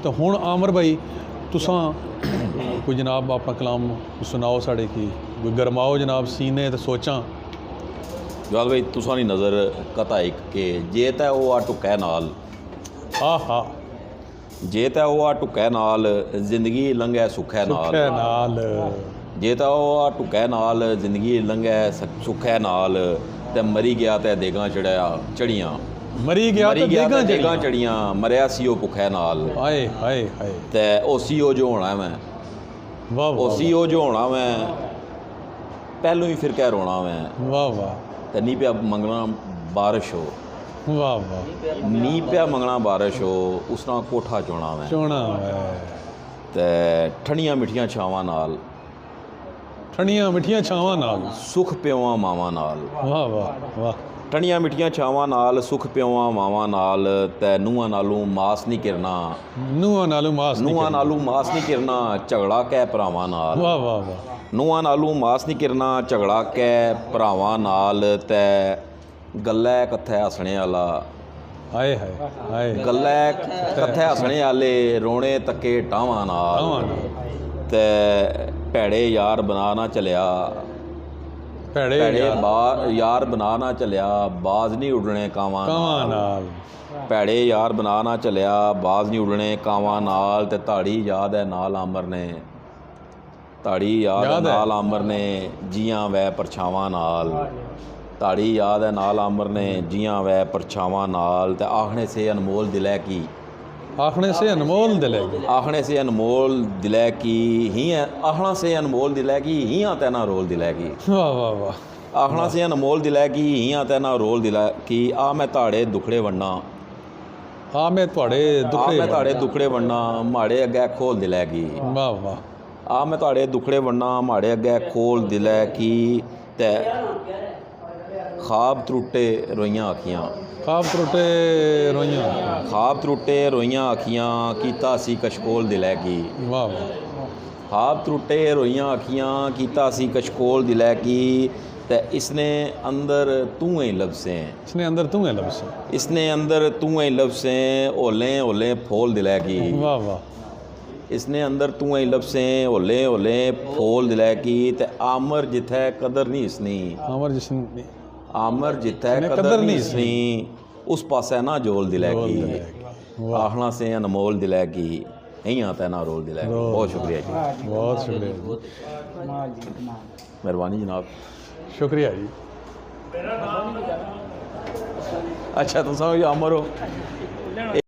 तो हुण आमर भाई तुसां कोई जनाब अपना कलाम सुनाओ साढ़े की कोई गरमाओ जनाब सीने ते सोचां। जवाल भाई तुसां दी नज़र कता एक के जे ते ओह आ टुकै नाल आहा जे ते ओह आ टुकै नाल जिंदगी लंघे सुखै नाल नाल जे ते ओह आ टुकै नाल जिंदगी लंघे सुखै नाल ते मरी गया ते देगां चढ़ियां मरी गया ते देगां चढ़ियां मरिया सी ओह भुखै नाल हाय हाय हाय ते ओह सी ओह जो होना मैं वाह ओह सी ओह जो होना मैं पहलों ही फिर कह रोना मैं वाह वाह ते नी पिया मंगना बारिश हो वाह वाह नी पिया मंगना बारिश हो उस नाल कोठा चोना मैं चोना ते ठंडियां मिठियां छावां नाल ठंडियां मिठियां छावां नाल सुख पियोवां मावां नाल वाह वाह वाह ठंडियां मिठियां छावां नाल सुख पियोवां मावां नाल ते नूहां नालों मास नहीं किरना नूहां नालों मास नहीं किरना झगड़ा कै भरावां नाल वाह वाह वाह नूहां नालों मास नहीं किरना झगड़ा कै भरावां नाल ते गल्लै कत्थै हसने आला हाय हाय हाय गल्लै कत्थै हसने आले रोने तक्के टावां नाल ते भैड़े यार बना ना चलिया भैड़े यार बना ना चलिया बाज नहीं उड़ने कावां नाल भैड़े यार बना ना चलिया बाज नहीं उड़ने कावां नाल ते धाड़ी याद है नाल आमर ने धाड़ी याद है नाल आमर ने जियां वै परछावां नाल धाड़ी याद है नाल आमर ने जियां वै परछावां नाल ते आखने से अनमोल दिलै की आखने से अनमोल दिलै की आखने से अनमोल दिलै की ही आखना से अनमोल दिलै की हियां तैना रोल दिलै की वाह वाह वाह आखना से अनमोल दिलै की हियां तैना रोल दिलै की आ मैं ताड़े दुखड़े वन्ना आ मैं ताड़े दुखड़े वन्ना माड़े अग्गै खोल दिलै की वाह वाह आ मैं ताड़े दुखड़े वन्ना माड़े अग्गै खोल दिलै की ते खाब त्रुट्टे रोइयां अखियां खाब त्रुट्टे रोइयां अखियां कीता सी कशकोल दिलै की वाह वाह खाब त्रुट्टे रोइयां अखियां कीता सी कशकोल दिलै की ते इसने अंदर तूएं लफ्ज़ें इसने अंदर तूएं लफ्ज़ें ओलें ओलें फोल दिलै की वाह वाह इसने अंदर तूएं लफ्ज़ें ओलें ओलें फोल दिलै की ते आमर जिथै कदर नहीं इसनी आमर जिथै कदर नहीं इसनी उस पासे ना जोल दिलै की आखना से अनमोल दिलै की इयां तैना रोल दिलै की। बहुत शुक्रिया जी बहुत शुक्रिया मेहरबानी जनाब शुक्रिया जी। अच्छा तुस अमर हो